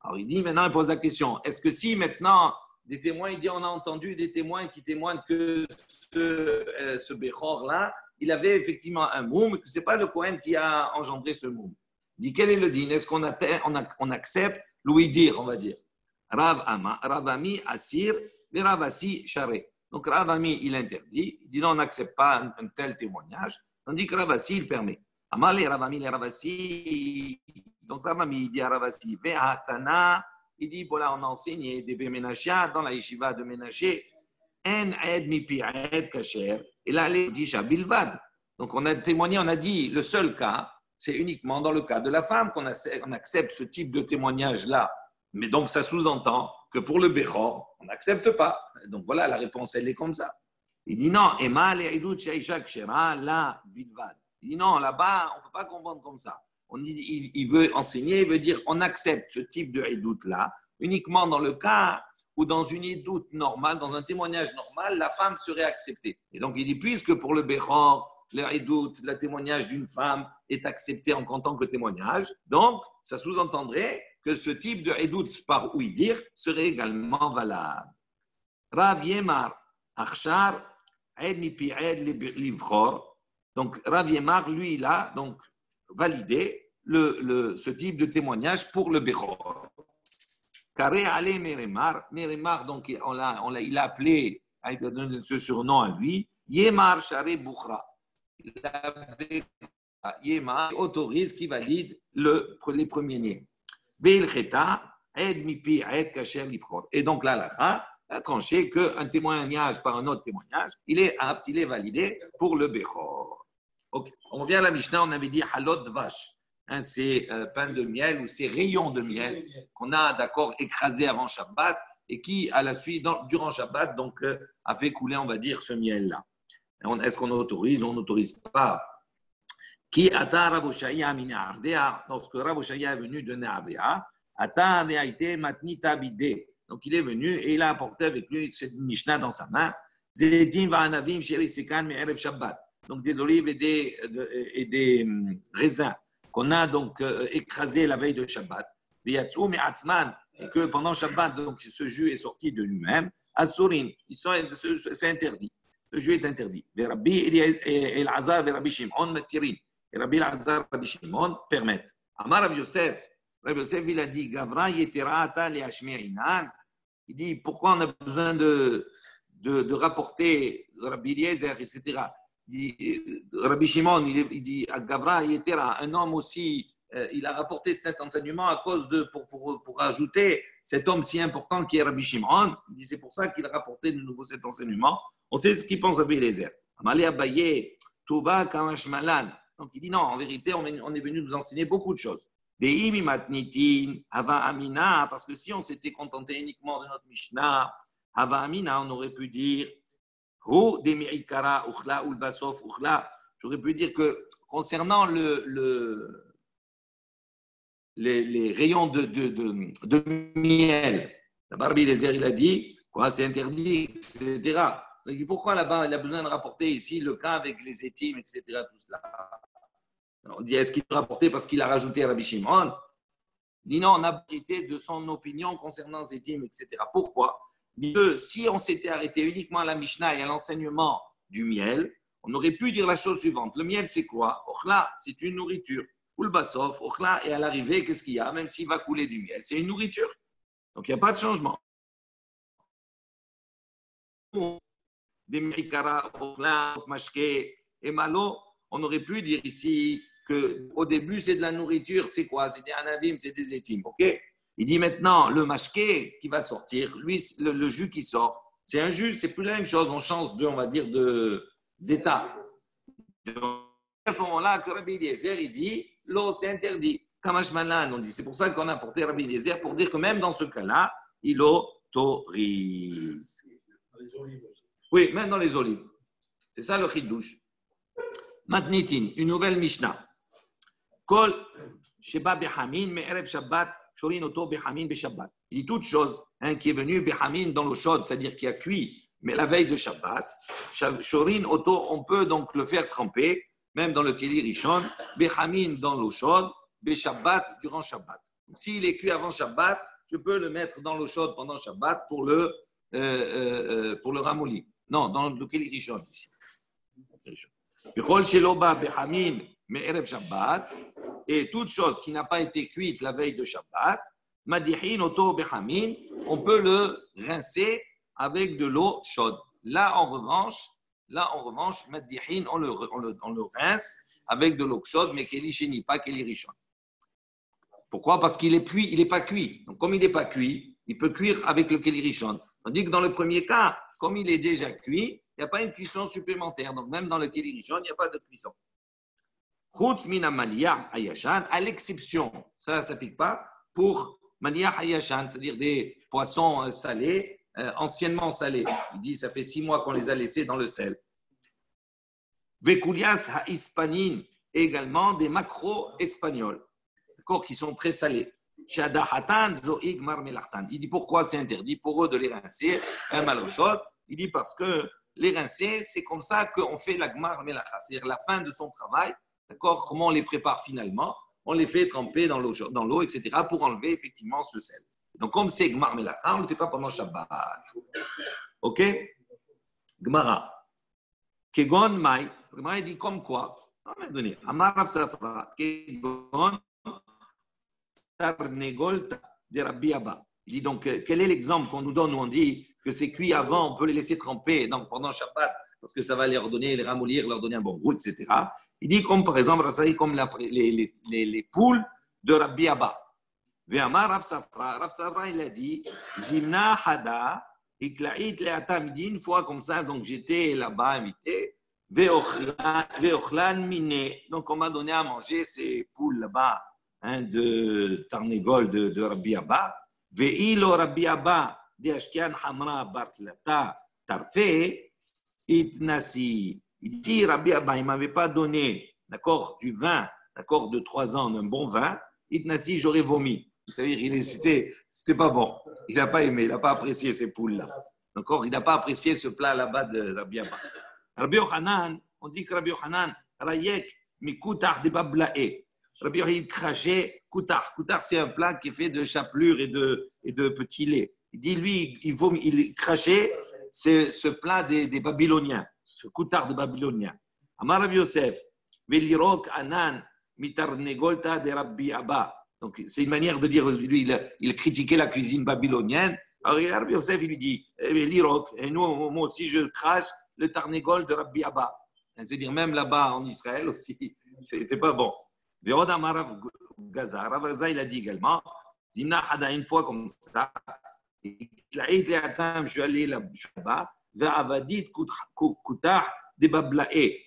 A: Alors il dit, maintenant il pose la question, est-ce que si maintenant des témoins, il dit on a entendu des témoins qui témoignent que ce Béchor-là, il avait effectivement un moum, que ce n'est pas le Kohen qui a engendré ce moum. Il dit, quel est le din? Est-ce qu'on accepte l'ouïdir, on va dire? Ravami Asir, mais Ravasi Charé. Donc Ravami, il interdit, il dit non, on n'accepte pas un tel témoignage, tandis que Ravasi, il permet. Amar les Ravami, donc Ravami, il dit à Ravasi, Ve'atana, il dit, voilà, on a enseigné des Béménachia dans la yeshiva de Ménaché, En Ed Mipi Ed Kacher, et là, il dit Shabilvad. Donc on a témoigné, on a dit, le seul cas, c'est uniquement dans le cas de la femme qu'on accepte ce type de témoignage-là. Mais donc, ça sous-entend que pour le Béchor, on n'accepte pas. Donc voilà, la réponse, elle est comme ça. Il dit non, Emma, là, Bilvad. Il dit non, là-bas, on ne peut pas comprendre comme ça. Il veut enseigner, il veut dire on accepte ce type de édoute-là uniquement dans le cas où dans une édoute normale, dans un témoignage normal, la femme serait acceptée. Et donc il dit puisque pour le Béchor, le témoignage d'une femme est accepté en tant que témoignage, donc ça sous-entendrait que ce type de édoute par ouïdir serait également valable. Rav Yemar Achshar Ed Mipi Ed Livchor. Donc Rav Yemar, lui, il a donc validé ce type de témoignage pour le Béchor. Karé Ale Meremar, donc il a appelé, il a donné ce surnom à lui, Yemar Share Bouchra. Yemar autorise, qui valide les premiers-nés. Et donc là, a tranché qu'un témoignage par un autre témoignage, il est apte, il est validé pour le Béchor. Okay. On revient à la Mishnah, on avait dit halot vache. C'est pain de miel ou ces rayons de miel qu'on a, d'accord, écrasés avant Shabbat et qui, à la suite, durant Shabbat, donc, a fait couler, on va dire, ce miel-là. Est-ce qu'on autorise? On n'autorise pas. Qui ata Rav Oshaya min Ardea, lorsque Rav Oshaya est venu de Ardea, ata ve'aite matnita bidé. Donc il est venu et il a apporté avec lui cette Mishnah dans sa main. Zedin va'anavim sherisekan me'erev Shabbat. Donc des olives et des raisins qu'on a donc écrasés la veille de Shabbat. V'yatzou me'atzman, et que pendant Shabbat, donc ce jus est sorti de lui-même. Asurim, c'est interdit. Le jus est interdit. Rabbi Elazar et Rabbi Shimon matirin. Et Rabbi Elazar et Rabbi Shimon permettent. Amar Rabbi Yosef, il a dit, Gavra yeterata le hashmi'inan. Il dit, pourquoi on a besoin de rapporter Rabbi Eliezer, etc. Rabbi Shimon, il dit, Gavra yetera, un homme aussi, il a rapporté cet enseignement à cause pour ajouter cet homme si important qui est Rabbi Shimon. Il dit, c'est pour ça qu'il a rapporté de nouveau cet enseignement. On sait ce qu'il pense Rabbi Eliezer. Amalé Abaye, Touba Kamashmalan. Donc il dit non, en vérité, on est venu nous enseigner beaucoup de choses. Des imimatnitin, Hava Amina, parce que si on s'était contenté uniquement de notre Mishnah, Hava Amina, on aurait pu dire Hu de Mirikara, Uchla, Ulbasof, Uchla. J'aurais pu dire que concernant les rayons de miel, la Rabbi Eliezer, il a dit quoi, c'est interdit, etc. Donc, pourquoi là-bas, il a besoin de rapporter ici le cas avec les étimes, etc. Tout cela. Alors, on dit, est-ce qu'il peut rapporter parce qu'il a rajouté Rabbi Shimon? Il dit non, on a hérité de son opinion concernant les étimes, etc. Pourquoi? Que si on s'était arrêté uniquement à la Mishnah et à l'enseignement du miel, on aurait pu dire la chose suivante. Le miel, c'est quoi? Ochla, c'est une nourriture. Ou le basof, ochla, et à l'arrivée, qu'est-ce qu'il y a? Même s'il va couler du miel, c'est une nourriture. Donc, il n'y a pas de changement. Des Mirikara, Ochla, Mashke et Malo, on aurait pu dire ici qu'au début, c'est de la nourriture, c'est quoi? C'est des anavim, c'est des étimes, ok? Il dit maintenant, le mashké qui va sortir, lui, le jus qui sort, c'est un jus, c'est plus la même chose, on change on va dire, d'état. Donc, à ce moment-là, Rabbi Eliezer, il dit, l'eau, c'est interdit. Kamash Malan, on dit. C'est pour ça qu'on a porté Rabbi Eliezer pour dire que même dans ce cas-là, il autorise. Oui, même dans les olives. C'est ça le chidouche. Matnitin, une nouvelle Mishnah. Kol sheba behamin me'erev Shabbat shorin oto behamin beShabbat. Il dit toute chose qui est venu behamin dans l'eau chaude, c'est-à-dire qui a cuit, mais la veille de Shabbat, shorin oto, on peut donc le faire tremper, même dans le keli rishon, behamin dans l'eau chaude, beShabbat durant Shabbat. Donc, s'il est cuit avant Shabbat, je peux le mettre dans l'eau chaude pendant Shabbat pour le ramollir. Non, dans le keli rishon ici. Et toute chose qui n'a pas été cuite la veille de Shabbat, on peut le rincer avec de l'eau chaude. Là, en revanche, on le rince avec de l'eau chaude, mais keli sheni, pas keli rishon. Pourquoi? Parce qu'il n'est pas cuit. Donc, comme il n'est pas cuit, il peut cuire avec le keli rishon. Tandis que dans le premier cas, comme il est déjà cuit, il n'y a pas une cuisson supplémentaire. Donc, même dans le keli rishon, il n'y a pas de cuisson. Chutz min maliyah hayashan, à l'exception, ça ne s'applique pas, pour maliyah hayashan, c'est-à-dire des poissons salés, anciennement salés. Il dit, ça fait 6 mois qu'on les a laissés dans le sel. Vekulias haispanin, également des maquereaux espagnols, d'accord, qui sont très salés. Shadahatan zoig marmelachtan. Il dit pourquoi c'est interdit pour eux de les rincer, même à l'eau chaude. Il dit parce que les rincer, c'est comme ça qu'on fait la gmar melacha, c'est-à-dire la fin de son travail. D'accord? Comment on les prépare finalement? On les fait tremper dans l'eau, etc., pour enlever effectivement ce sel. Donc, comme c'est Gmar Melakha, on ne le fait pas pendant Shabbat. Ok? Gmara. Kegon Mai. Gmara dit comme quoi? On va donner. Amar Rav Safra. Kegon Tarnegol de Rabbi Abba. Il dit donc, quel est l'exemple qu'on nous donne où on dit que c'est cuit avant, on peut les laisser tremper pendant Shabbat parce que ça va leur donner, les ramollir, leur donner un bon goût, etc. Il dit comme par exemple, comme les poules de Rabbi Abba. Rav Safra, il a dit, Zimna Hada, Iklaït Leatam, il dit une fois comme ça, donc j'étais là-bas invité, Veochlan Mine, donc on m'a donné à manger ces poules là-bas, de Tarnegol de Rabbi Abba, Ve'ilo Rabbi Abba, de Ashkian Hamra Bartlata, Tarfe, Itnasi. Il dit, Rabbi Abba, il ne m'avait pas donné, d'accord, du vin, d'accord, de 3 ans, un bon vin. Itnasi, j'aurais vomi. C'est-à-dire, c'était pas bon. Il n'a pas aimé, il n'a pas apprécié ces poules-là. D'accord, il n'a pas apprécié ce plat là-bas de Rabbi Abba. Rabbi Yochanan, on dit que Rabbi Yochanan, Rayek, mi koutar de bablae. Rabbi Yochanan, il crachait koutar. Koutar, c'est un plat qui est fait de chapelure et de petits laits. Il dit, lui, il crachait, c'est ce plat des Babyloniens. Ce coutard de Babylonien. Amar Rabbi Yosef, Velirok Anan mitarnegolta de Rabbi Abba. Donc, c'est une manière de dire, lui, il critiquait la cuisine babylonienne. Alors, Rabbi Yosef, il lui dit, Velirok, et nous, moi aussi, je crache le tarnegol de Rabbi Abba. C'est-à-dire, même là-bas, en Israël aussi, c'était pas bon. Verod Amar Rav Gaza, Rav Gaza, il a dit également, Zimna Hada, une fois comme ça, je suis allé là-bas,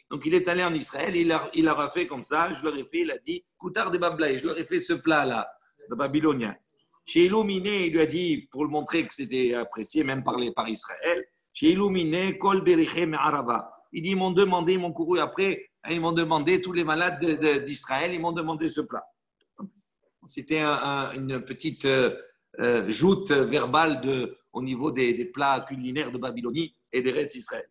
A: donc il est allé en Israël, il leur a fait comme ça, je leur ai fait, il a dit Koutar de Bablaé, je leur ai fait ce plat-là, le babylonien. Chez Illuminé, il lui a dit, pour le montrer que c'était apprécié même par Israël, chez Illuminé, Kol Berichem Arava. Il dit, ils m'ont demandé, ils m'ont couru après, ils m'ont demandé, tous les malades d'Israël, ils m'ont demandé ce plat. C'était une petite joute verbale au niveau des plats culinaires de Babylonie et des restes d'Israël.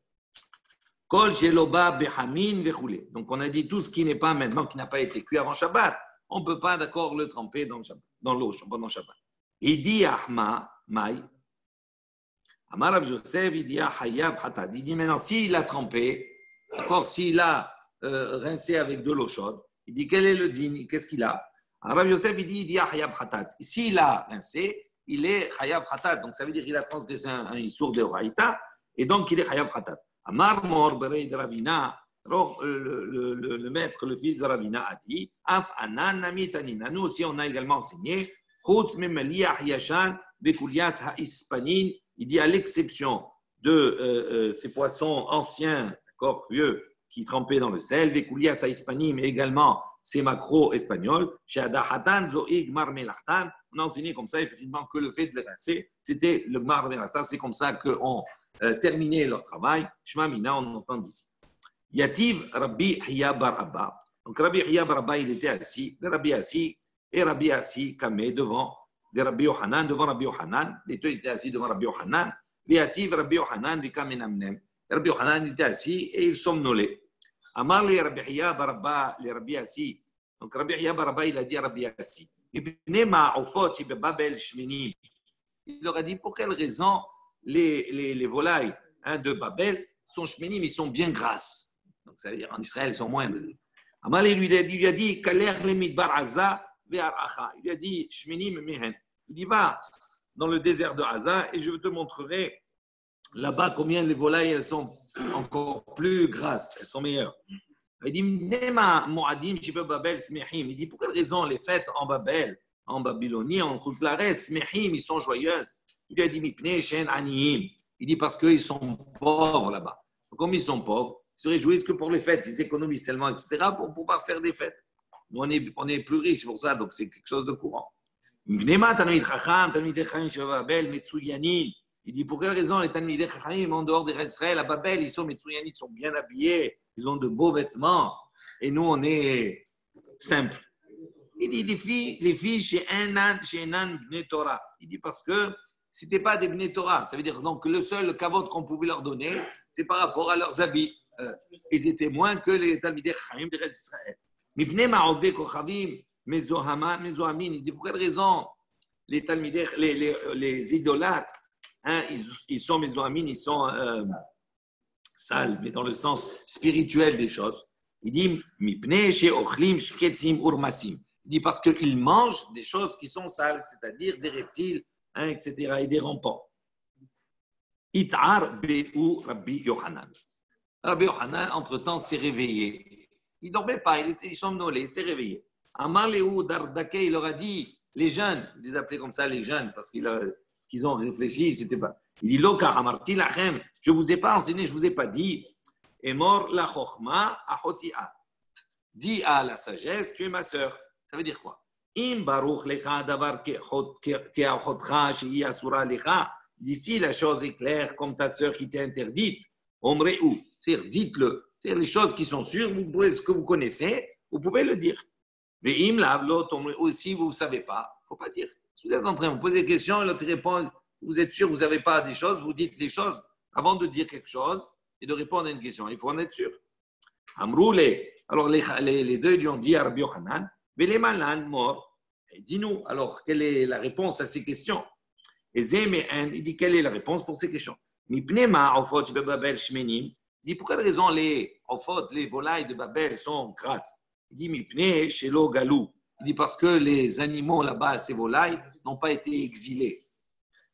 A: Kol sheloba behamin vechoulé. Donc on a dit tout ce qui n'est pas maintenant, qui n'a pas été cuit avant Shabbat, on ne peut pas d'accord le tremper dans l'eau pendant Shabbat. Il dit Ahma, Maï, Amar Rav Yosef, il dit Hayav Hatad. Il dit maintenant, s'il a trempé, d'accord, s'il a rincé avec de l'eau chaude, il dit quel est le din, qu'est-ce qu'il a? Rav Yosef, il dit Hayav Hatad. S'il a rincé, il est Hayav Hatad. Donc ça veut dire qu'il a transgressé un Issour de Horaïta, et donc il est Hayav Hatad. Amar Mor Berei de Ravina, le maître, le fils de Ravina, a dit Af Anan Nami Tanina. Nous aussi, on a également enseigné Chutz Memeliah Yashan Bekulias Haispanin. Il dit à l'exception de ces poissons anciens, d'accord, vieux, qui trempaient dans le sel, Bekulias Haispanin, mais également c'est macro-espagnol. Chez Adahatan, Zoig, Marmelachtan, on a enseigné comme ça, effectivement, que le fait de les rincer, c'était le Marmelachtan, c'est comme ça qu'on terminait leur travail. Shmamina, on entend d'ici. Yativ Rabbi Hiya Bar Abba. Donc Rabbi Hiya Bar Abba, il était assis, et Rabbi assis, camé devant, de Rabbi Yohanan, devant Rabbi Yohanan. Les deux étaient assis devant Rabbi Yohanan. Yativ Rabbi Yohanan, Vikaminamnem. Rabbi Yohanan était assis et il somnolait. Amar les Rabbi Hiya Bar Abba, les Rabbi assis. Donc Rabbi Hiya Bar Abba, il a dit à Rabbi assis. Il leur a dit pour quelle raison les volailles de Babel sont shminim, ils sont bien grasses. Donc, ça veut dire en Israël, ils sont moindres. Amalé lui a dit, il lui a dit, shminim mehen. Il dit, va dans le désert de Haza et je te montrerai là-bas combien les volailles elles sont encore plus grasses, elles sont meilleures. Il dit, il dit, pour quelle raison les fêtes en Babel, en Babylonie, en Khuzlaret, smehim, ils sont joyeuses. Il lui a dit, il dit, parce qu'ils sont pauvres là-bas. Comme ils sont pauvres, ils se réjouissent que pour les fêtes, ils économisent tellement, etc., pour pouvoir faire des fêtes. Nous, on est plus riches pour ça, donc c'est quelque chose de courant. Il dit, pour quelle raison les Talmidei Chachamim, en dehors d'Israël, à Babel, ils sont Metsuyanim, ils sont bien habillés, ils ont de beaux vêtements, et nous, on est simples. Il dit, les filles chez Enan Bnei Torah. Il dit, parce que ce n'était pas des Bnei Torah. Ça veut dire donc le seul kavod qu'on pouvait leur donner, c'est par rapport à leurs habits. Ils étaient moins que les Talmidei Chachamim du reste d'Israël. Mipnei Ma'obei Kochavim, Mezohamin. Il dit, pour quelle raison les Talmidei, les idolâtres, ils sont Mezohamin, ils sont sales, mais dans le sens spirituel des choses. Il dit, Mipnei She'ochlim Shketzim Urmasim. Il dit, parce qu'ils mangent des choses qui sont sales, c'est-à-dire des reptiles, etc., et des rampants. Itar Be'u Rabbi Yohanan. Rabbi Yohanan, entre-temps, s'est réveillé. Il ne dormait pas, il somnolait, il s'est réveillé. Amar Lehu Dardake, il leur a dit, les jeunes, ils les appelaient comme ça les jeunes, parce ce qu'ils ont réfléchi, c'était pas. Il dit, Lokar Amarti Lachem, je ne vous ai pas enseigné, je ne vous ai pas dit. Emor la Chochma Achotia. Dis à la sagesse, tu es ma sœur. Ça veut dire quoi? Im Baruch Lecha Davar Keachotcha Shei Asura Lecha. D'ici, la chose est claire, comme ta sœur qui t'est interdite. Omreu, c'est-à-dire, dites-le. C'est-à-dire, les choses qui sont sûres, vous pouvez, ce que vous connaissez, vous pouvez le dire. Mais im lavlo, si vous ne savez pas, il ne faut pas dire. Si vous êtes en train de vous poser des questions, l'autre répond, vous êtes sûr, vous n'avez pas des choses, vous dites les choses avant de dire quelque chose et de répondre à une question. Il faut en être sûr. Amroule. Alors, les deux lui ont dit à Rabbi Yohanan, Veleman mort. Dis-nous, alors, quelle est la réponse à ces questions? Et il dit, quelle est la réponse pour ces questions? Il dit, pour quelle raison les volailles de Babel sont grasses? Il dit, Mipne Shelo Galou. Il dit, parce que les animaux là-bas, ces volailles, n'ont pas été exilés.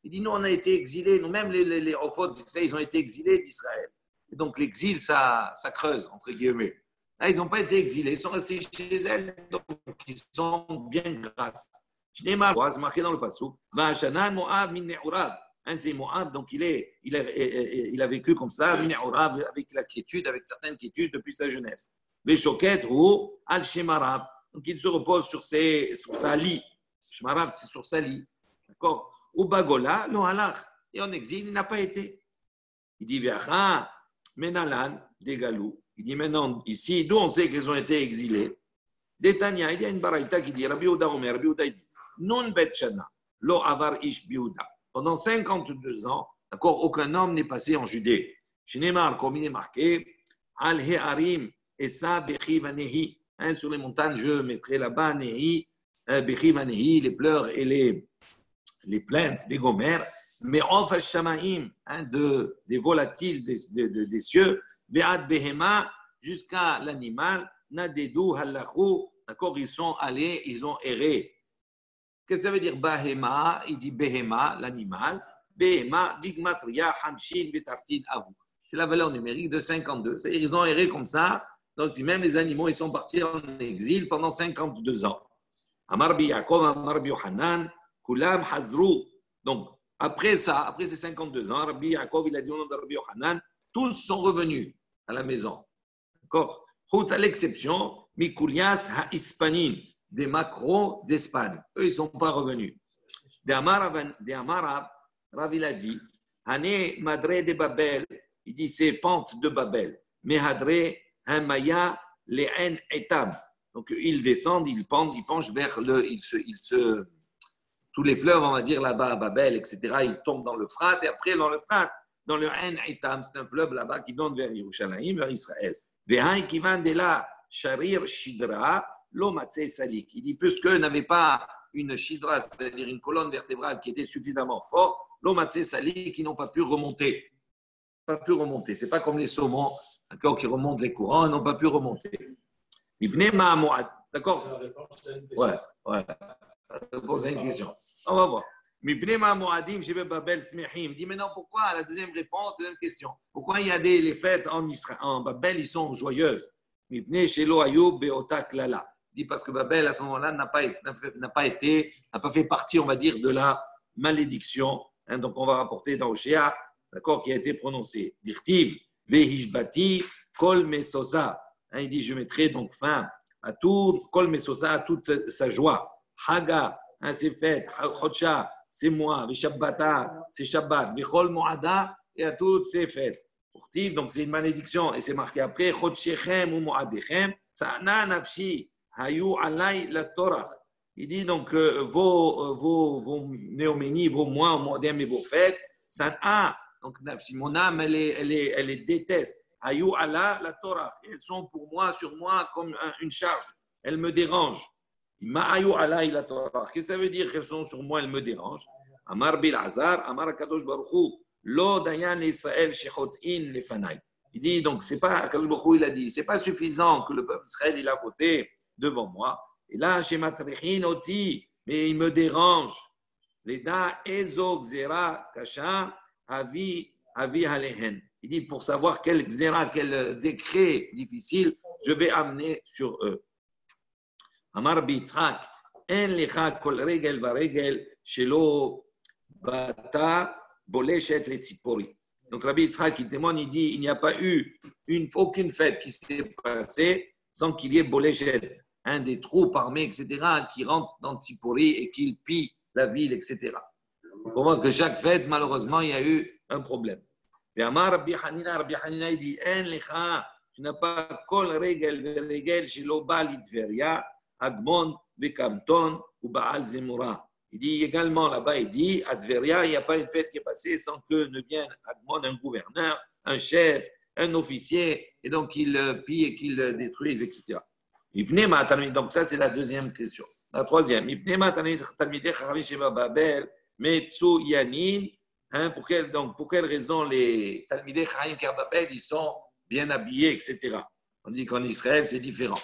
A: Il dit, nous, on a été exilés, nous-mêmes, les Ophot, ils ont été exilés d'Israël. Et donc, l'exil, ça creuse, entre guillemets. Là, ils n'ont pas été exilés, ils sont restés chez elles, donc ils sont bien grasses. C'est marqué dans le passou. Va'ashanan Moab min Ne'urav. C'est Moab, donc il a vécu comme ça, avec la quiétude, avec certaines quiétudes depuis sa jeunesse. Veshoket ou al Shemarav. Donc il se repose sur sa lit. Shemarav, c'est sur sa lit. D'accord? Ou Bagola, non halach. Et en exil, il n'a pas été. Il dit Ve'acha menalan degalou. Il dit maintenant, ici, d'où on sait qu'ils ont été exilés? Détania, il y a une baraïta qui dit Rabbi Ouda Omer, Rabbi Ouda dit Nun bet shana, lo avar ish biouda. Pendant 52 ans, d'accord, aucun homme n'est passé en Judée. Shinemar, comme il est marqué, al he'arim esa bechi vanehi. Sur les montagnes, je mettrai là-bas nehi, bechi vanehi, les pleurs et les plaintes, les gomères. Mais of hashamaim, des volatiles des cieux, be'ad behema, jusqu'à l'animal, nadedou halachou, d'accord, ils sont allés, ils ont erré. Qu'est-ce que ça veut dire Bahema? Il dit Behema, l'animal. Behema, Digmatria, Hamshin, Betartin, Avou. C'est la valeur numérique de 52. C'est-à-dire qu'ils ont erré comme ça. Donc, même les animaux, ils sont partis en exil pendant 52 ans. Amar bi Yaakov, Amar bi Yohanan, Kulam Hazrou. Donc, après ça, après ces 52 ans, Rabbi Yaakov, il a dit au nom de Rabbi Yohanan, tous sont revenus à la maison. D'accord? Chutz à l'exception, Mikulias ha-Hispanin, des macros d'Espagne. Eux, ils ne sont pas revenus. De Amara, Rav il a dit, Hane Madre de Babel, il dit c'est pente de Babel. Mehadre Hamaya Le'en Etam. Donc ils descendent, ils penchent vers tous les fleuves, on va dire là-bas à Babel, etc. Ils tombent dans le Frat et après dans le Frat, dans le En Etam, c'est un fleuve là-bas qui donne vers Yerushalayim, vers Israël. Ve'hain kivan de la Sharir Shidra Lo Matzeh Salik. Il dit puisqu'eux n'avaient pas une Shidra, c'est-à-dire une colonne vertébrale qui était suffisamment forte, Lo Matzeh Salik, qui n'ont pas pu remonter. Pas pu remonter. C'est pas comme les saumons, d'accord, qui remontent les courants, ils n'ont pas pu remonter. D'accord? Ouais. Poser une question. On va voir. Il dit maintenant pourquoi la deuxième réponse, c'est une question. Pourquoi il y a les fêtes en Israël, en Babel, ils sont joyeuses. Il dit parce que Babel à ce moment-là n'a pas fait partie, on va dire, de la malédiction. Hein, donc on va rapporter dans Oshéa, d'accord, qui a été prononcé. Dirtiv vehishbati kol mesosa. Il dit je mettrai donc fin à tout kol mesosa, à toute sa joie. Haga, hein, c'est fête. Chodsha, c'est mois. Vishabbata, c'est Shabbat. Vichol Moada, et à toutes ces fêtes. Donc c'est une malédiction. Et c'est marqué après. Chodshechem ou Moadechem. Sa'na nafshi, hayu alay la Torah. Il dit donc vos néoménies, vos mois, Moadem et vos fêtes. Sa'na, donc nafshi, mon âme, elle les déteste. Hayu alay la Torah. Elles sont pour moi, sur moi, comme une charge. Elles me dérangent. Qu'est-ce que ça veut dire qu'elles sont sur moi, elles me dérangent? Amar Bilazar, Amar Kadosh Baruchu, Lo Dayan Israël Shechotin Lefanai. Il dit donc, c'est pas, Kadosh Baruchu, il a dit, c'est pas suffisant que le peuple d'Israël il a voté devant moi. Et là, chez Matrichin Oti, mais il me dérange. Leda Ezo Gzera Kasha Avi Halehen. Il dit pour savoir quel Gzera, quel décret difficile je vais amener sur eux. Amar Bitzrak, en lecha kol regel varegel shelo bata boleshet le tzipori. Donc Rabbi Yitzhak il témoigne, il dit il n'y a pas eu aucune fête qui s'est passée sans qu'il y ait boleshet, des troupes armées, etc., qui rentrent dans Tzipori et qui pillent la ville, etc. On voit que chaque fête, malheureusement, il y a eu un problème. Et Amar Rabbi Hanina, il dit en lecha, tu n'as pas kol regel varegel shelo ba litveria. Admon, Bekamton ou Baal Zemura. Il dit également là-bas, il dit à Tveria, il n'y a pas une fête qui est passée sans que ne vienne Admon, un gouverneur, un chef, un officier, et donc qu'il pille et qu'il détruise, etc. Donc ça, c'est la deuxième question. La troisième, pour quelle raison les Talmidei Chachamim qui à Babel, ils sont bien habillés, etc. On dit qu'en Israël, c'est différent.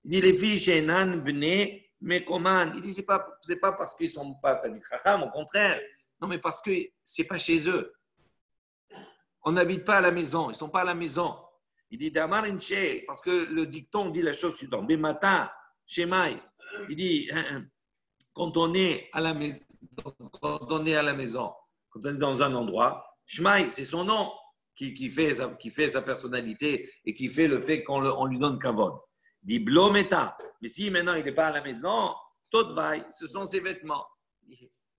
A: Il dit les filles chez Nan Bne Mekoman. Il dit c'est pas parce qu'ils sont pas Talmid Chacham, au contraire. Non, mais parce que c'est pas chez eux. On n'habite pas à la maison. Ils sont pas à la maison. Il dit Damar Inche, parce que le dicton dit la chose suivante. Des matins, chez Maï. Il dit quand on est à la maison, quand on est dans un endroit, Shmaï, c'est son nom qui fait sa personnalité et qui fait le fait qu'on lui donne kavod. Dit blometa. Mais si maintenant il n'est pas à la maison, totvaï, ce sont ses vêtements.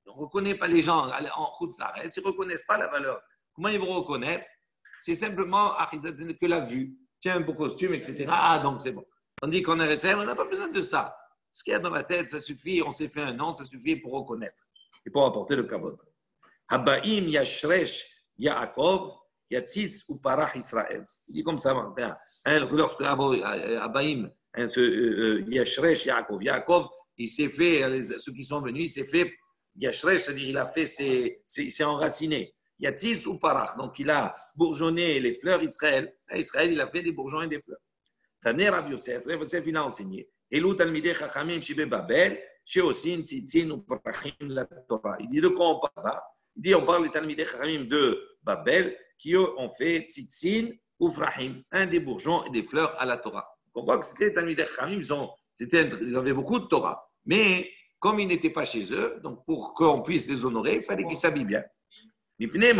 A: On ne reconnaît pas les gens en Chutzlaret, ils ne reconnaissent pas la valeur. Comment ils vont reconnaître? C'est simplement que la vue. Tiens, un beau costume, etc. Ah, donc c'est bon. Tandis qu'en RSM, on n'a pas besoin de ça. Ce qu'il y a dans la tête, ça suffit. On s'est fait un nom, ça suffit pour reconnaître et pour apporter le kavod. Habaim Yashresh Yaakov Yatzis ou Parach Israël. Il dit comme ça, lorsque Abaïm, Yashresh Yaakov, Yaakov, il s'est fait, ceux qui sont venus, il s'est fait Yashresh, c'est-à-dire il a fait, il s'est enraciné. Yatzis ou Parach, donc il a bourgeonné les fleurs Israël. Israël, il a fait des bourgeons et des fleurs. Taner Rav Yosef, Rav Yosef, il a enseigné. Elou Talmidei Chachamim Shibe Babel, Sheosin, Tzitzin ou Parachim la Torah. Il dit de quoi on parle? Il dit on parle des Talmidei Chachamim de Babel, qui eux ont fait tzitzin ou frahim, des bourgeons et des fleurs à la Torah. On voit que c'était les Talmidei Chachamim, ils avaient beaucoup de Torah. Mais comme ils n'étaient pas chez eux, donc pour qu'on puisse les honorer, il fallait qu'ils s'habillent bien. Il dit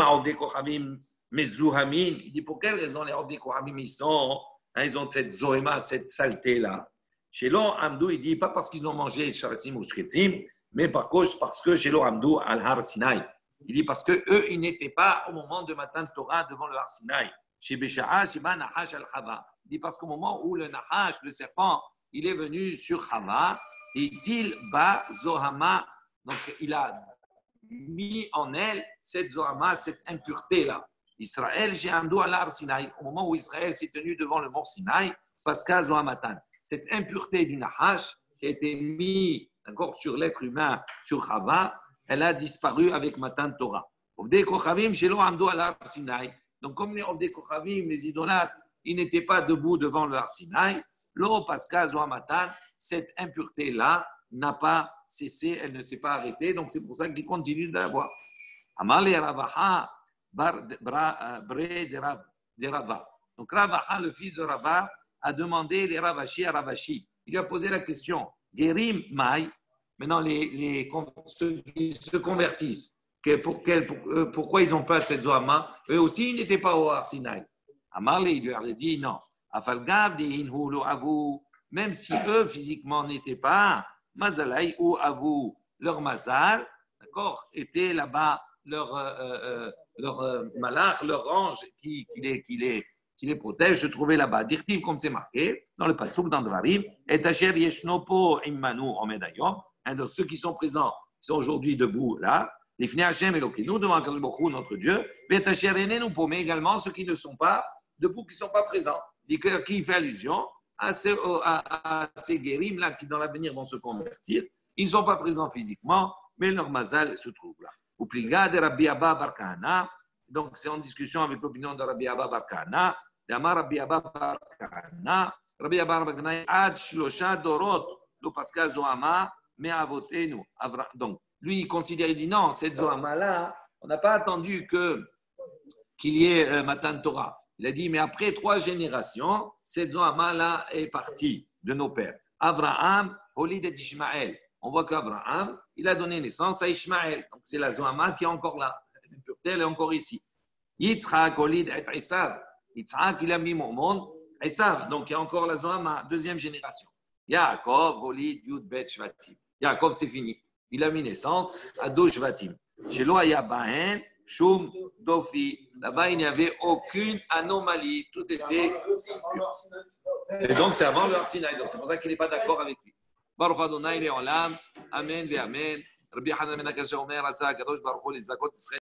A: pour quelle raison les Ordei Kohabim ils sont Hein, ils ont cette zoéma, cette saleté-là. Chez l'on, Amdou, il dit pas parce qu'ils ont mangé Sharatzim ou Shretzim, mais parce que chez l'on, Amdou, al-Har Sinai. Il dit parce qu'eux, ils n'étaient pas au moment de Matan Torah devant le Har Sinai. Chez Bécha'a, chez Nahash al-Chava. Il dit parce qu'au moment où le Nahash, le serpent, il est venu sur Chava, il ba Zohama, donc il a mis en elle cette Zohama, cette impureté-là. Israël, j'ai Amdou al-Har Sinai. Au moment où Israël s'est tenu devant le mont Sinaï, Pascha Zohamatan. Cette impureté du Nahash qui a été mise encore sur l'être humain, sur Chava, elle a disparu avec Matan Torah. Ovdei Kochavim, Shelo Amdou al-Har Sinai. Donc, comme les Ovdei Kochavim, les idolâtres, ils n'étaient pas debout devant le Har Sinai, l'eau Pascha Zohamatan, cette impureté-là n'a pas cessé, elle ne s'est pas arrêtée. Donc, c'est pour ça qu'ils continuent d'avoir. Amale Ravaha, Bre de Rava. Donc, Ravaha, le fils de Rava, a demandé les Ravashi à Ravashi. Il lui a posé la question Gerim Mai, maintenant ceux qui se convertissent, pourquoi ils n'ont pas cette Zohama? Eux aussi, ils n'étaient pas au Har Sinai. Amarle, il lui a dit non. Afalgav, même si eux physiquement n'étaient pas, Mazalai ou Avou, leur Mazal, d'accord, était là-bas, leur malach, leur ange qui les protège, se trouvait là-bas. Dirtiv, comme c'est marqué dans le Passouk, dans Dvarim, et Asher Yeshnopo Immanu Omedayom, un de ceux qui sont présents, qui sont aujourd'hui debout là, les Fnei Hashem Elokinu, devant Akadosh Baruch Hu, notre Dieu, et Asher Enenu, mais également ceux qui ne sont pas debout, qui ne sont pas présents. Qui fait allusion à ces guérim là qui dans l'avenir vont se convertir. Ils ne sont pas présents physiquement, mais leur mazal se trouve là. Ou pliga de Rabbi Abba Bar Kahana. Donc c'est en discussion avec l'opinion de Rabbi Abba Bar Kahana. D'Amar Rabbi Abba Bar Kahana. Rabbi Abba Bar Kahana. Ad Shlosha Dorot. Lo Pascal Zohama. Mais avotenu. Donc lui il considère, il dit non, cette Zohama là, on n'a pas attendu qu'il y ait Matan Torah. Il a dit, mais après 3 générations, cette Zohama-là est partie de nos pères. Abraham, Olid et Ishmaël. On voit qu'Abraham, il a donné naissance à Ishmaël. Donc c'est la Zohama qui est encore là. L'impureté, elle est encore ici. Yitzhak, Olid et Esav. Yitzhak, il a mis au monde Esav. Donc il y a encore la Zohama, 2e génération. Yaakov, Olid, Yud, Bet, Shvatim. Yaakov, c'est fini. Il a mis naissance à 2 Shvatim. Chez Loaya Bahen, Shum, Dofi. Là-bas, il n'y avait aucune anomalie. Tout était. Et donc, c'est avant le Har Sinai. Donc, c'est pour ça qu'il n'est pas d'accord avec lui. Baruch Adonai Le'olam. Amen ve Amen. Rabbi Hanan ben Akasha Omer, Asa Kadosh Baruch Hu, les Zakot Israël.